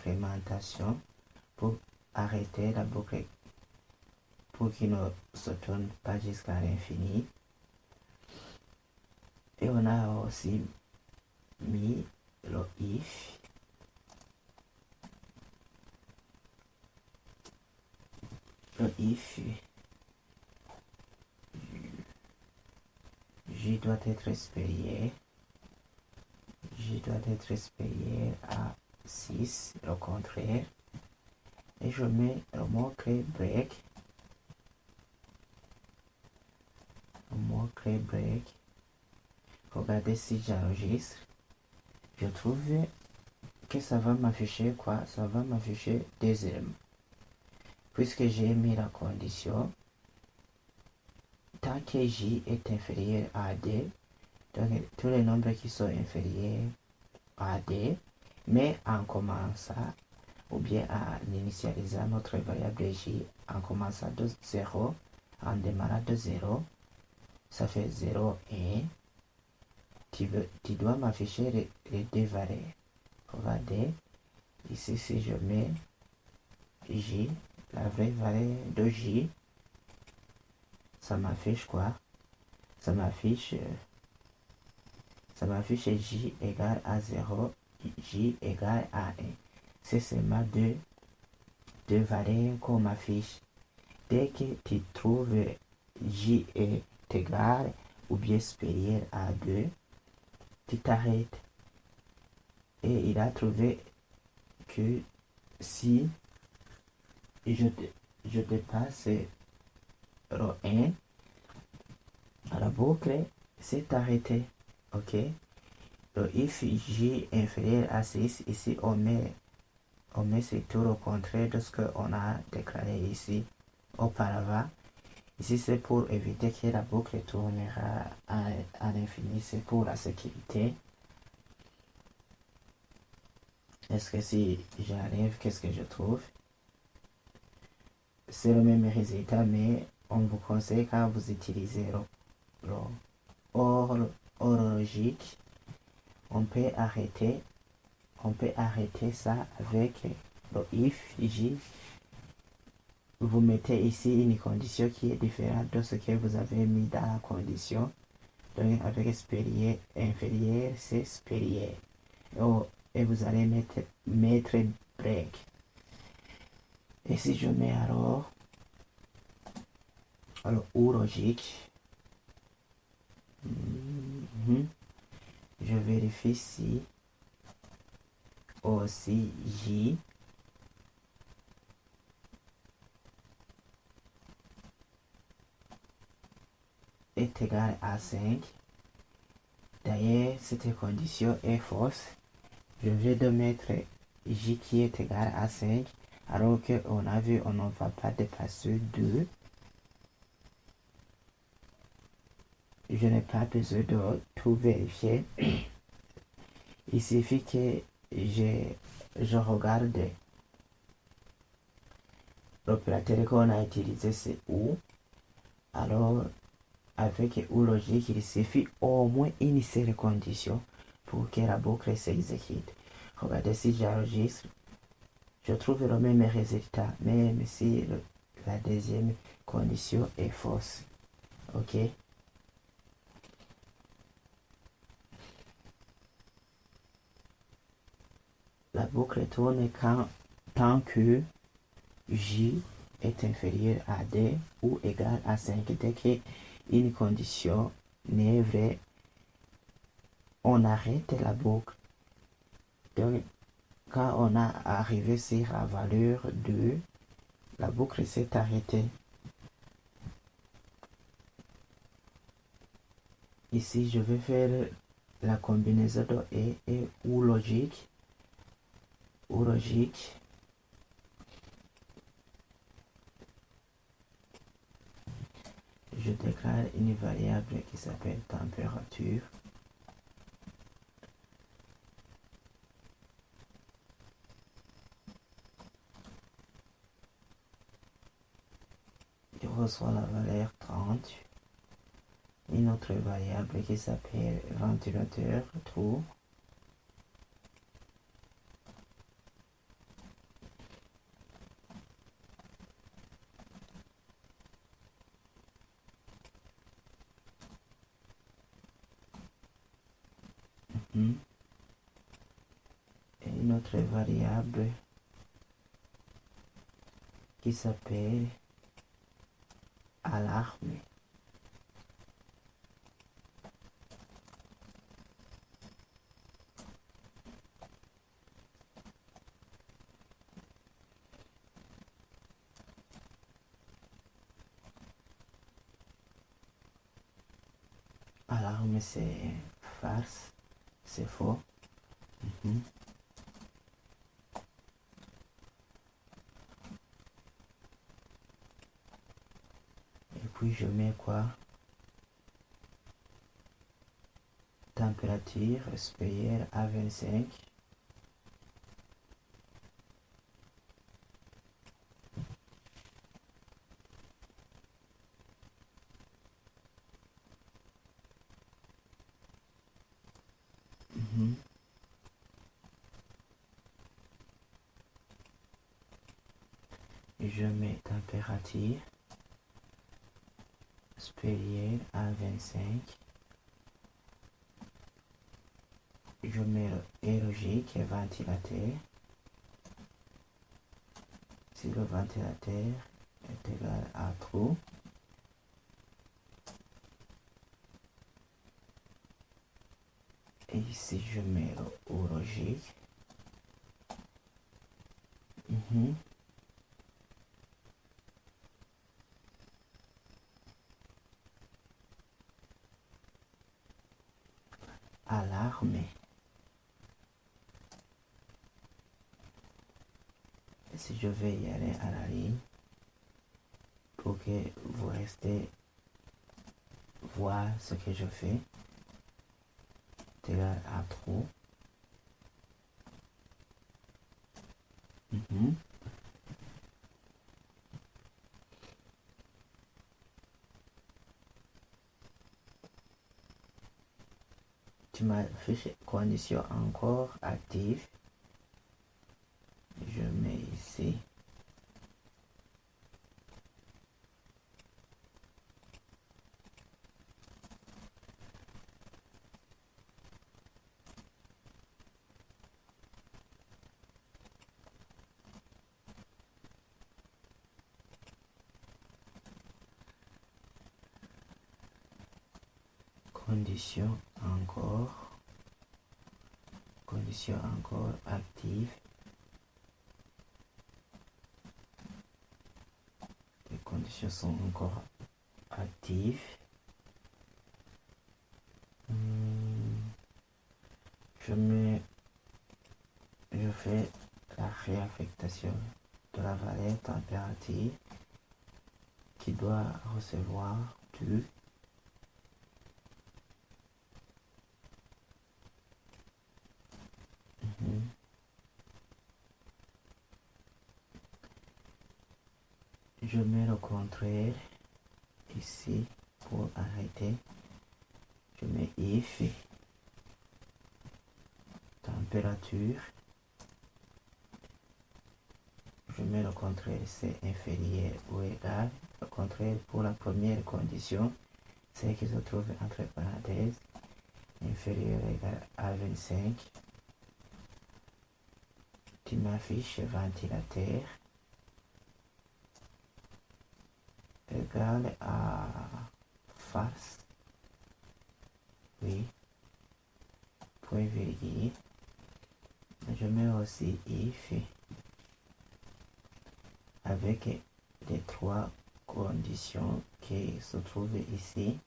incrémentation pour arrêter la boucle pour qu'il ne se tourne pas jusqu'à l'infini. Et on a aussi mis le if. Le if, J doit être supérieur. J doit être supérieur à 6, le contraire. Et je mets le mot-clé break. Le mot-clé break. Regardez si j'enregistre. Je trouve que ça va m'afficher quoi? Ça va m'afficher deux éléments. Puisque j'ai mis la condition, tant que J est inférieur à D, donc tous les nombres qui sont inférieurs à D, mais en commençant ou bien en initialisant notre variable J en commençant de 0, en démarrant de 0, ça fait 0, 1. Tu dois m'afficher les deux valeurs. Regardez, ici si je mets J, la vraie valeur de J, ça m'affiche quoi? Ça m'affiche J égale à 0, J égale à 1. C'est seulement deux valeurs qu'on m'affiche. Dès que tu trouves J est égal ou bien supérieur à 2, tu t'arrêtes. Et il a trouvé que si je dépasse le 1, la boucle s'est arrêtée. Ok? Le if J inférieur à 6, ici on met c'est tout le contraire de ce qu'on a déclaré ici auparavant. Ici c'est pour éviter que la boucle tournera à l'infini, c'est pour la sécurité. Est-ce que si j'arrive, qu'est-ce que je trouve? C'est le même résultat, mais on vous conseille quand vous utilisez le or logique, on peut arrêter ça avec le if J. Vous mettez ici une condition qui est différente de ce que vous avez mis dans la condition. Donc avec supérieur, inférieur, c'est supérieur. Et vous allez mettre break. Et si je mets alors ou logique, je vérifie si aussi J est égal à 5. D'ailleurs, cette condition est fausse. Je viens de mettre J qui est égal à 5, alors qu'on a vu on ne va pas dépasser 2. Je n'ai pas besoin de tout vérifier. Il suffit que je regarde l'opérateur qu'on a utilisé, c'est OU. Alors, avec OU logique, il suffit au moins une seule condition pour que la boucle s'exécute. Regardez si j'enregistre, je trouve le même résultat, même si la deuxième condition est fausse. Ok? La boucle tourne tant que J est inférieur à D ou égal à 5. Dès qu'une condition n'est vraie, on arrête la boucle. Donc, quand on a arrivé sur la valeur 2, la boucle s'est arrêtée. Ici, je vais faire la combinaison de et ou logique. Ou logique. Je déclare une variable qui s'appelle température. Je reçois la valeur 30. Une autre variable qui s'appelle ventilateur trou. Et une autre variable qui s'appelle alarme. Alarme, c'est farce, c'est faux. Et puis je mets quoi? Température supérieure à 25. Je mets température supérieure à 25. Je mets le logique et ventilateur. Si le ventilateur est égal à true, et ici je mets le logique. Alarme. Si je vais y aller à la ligne pour que vous restez voir ce que je fais, c'est égal à true. Tu m'affiches condition encore active. Je mets ici. Condition encore active. Les conditions sont encore actives. Je fais la réaffectation de la valeur température qui doit recevoir du je mets le contraire ici pour arrêter. Je mets if température. Je mets le contraire, c'est inférieur ou égal. Le contraire pour la première condition, c'est qui se trouve entre parenthèses, inférieur ou égal à 25. Tu m'affiches ventilateur égal à farce. Oui. Point virgule. Je mets aussi if avec les trois conditions qui se trouvent ici.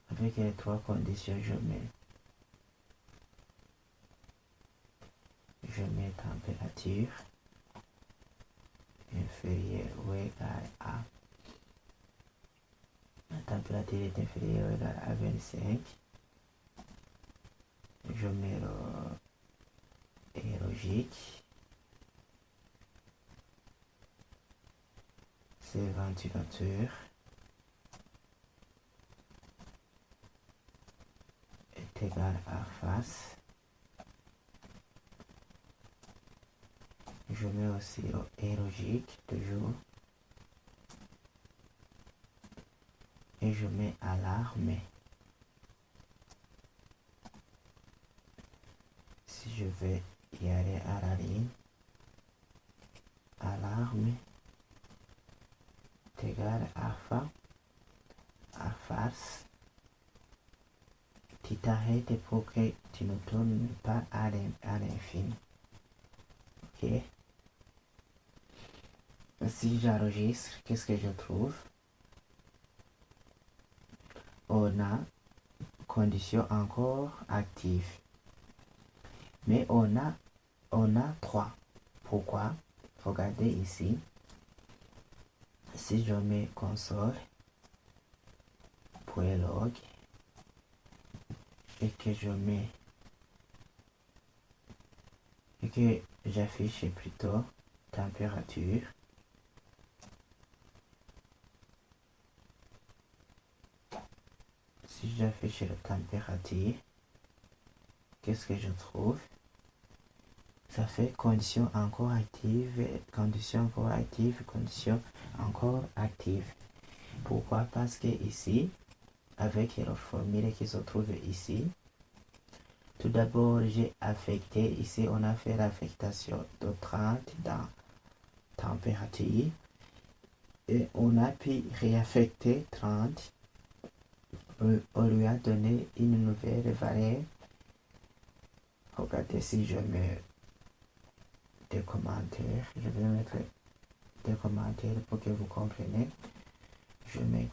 Avec les trois conditions, je mets température inférieure ou égale à. La température est inférieure ou égale à 25. Je mets le logique. C'est ventilateur est égal à face Je mets aussi et logique, toujours. Et je mets alarme. Si je vais y aller à la ligne, alarme est égal à farce. Tu t'arrêtes pour que tu ne tournes pas à l'infini. Ok. Si j'enregistre, qu'est-ce que je trouve? On a condition encore active. Mais on a 3. Pourquoi? Regardez ici. Si je mets console, .log, et que je mets, et que j'affiche plutôt température, si j'affiche la température, qu'est-ce que je trouve? Ça fait condition encore active, condition encore active, condition encore active. Pourquoi? Parce que ici, avec la formule qui se trouve ici, tout d'abord, j'ai affecté, ici on a fait l'affectation de 30 dans température et on a pu réaffecter 30. On lui a donné une nouvelle valeur. Regardez si je mets des commentaires, je vais mettre des commentaires pour que vous compreniez. Je mets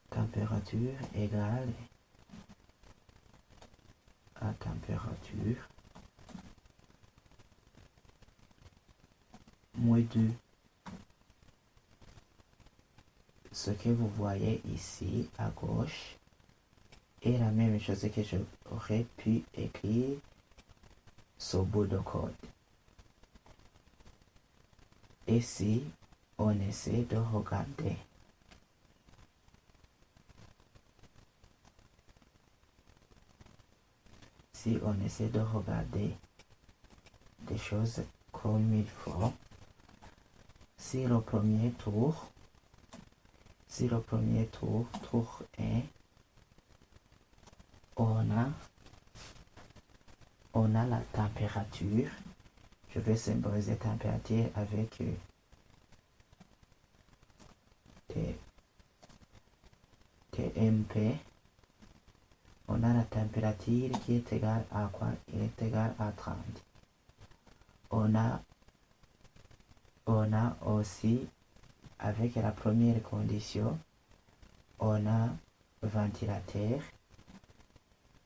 température égale à température -2. Ce que vous voyez ici à gauche est la même chose que j'aurais pu écrire sur bout de code. Et si on essaie de regarder, des choses comme il faut, si le premier tour, tour 1, on a la température. Je vais symboliser la température avec TMP. On a la température qui est égale à quoi? Il est égal à 30. On a aussi, avec la première condition, on a ventilateur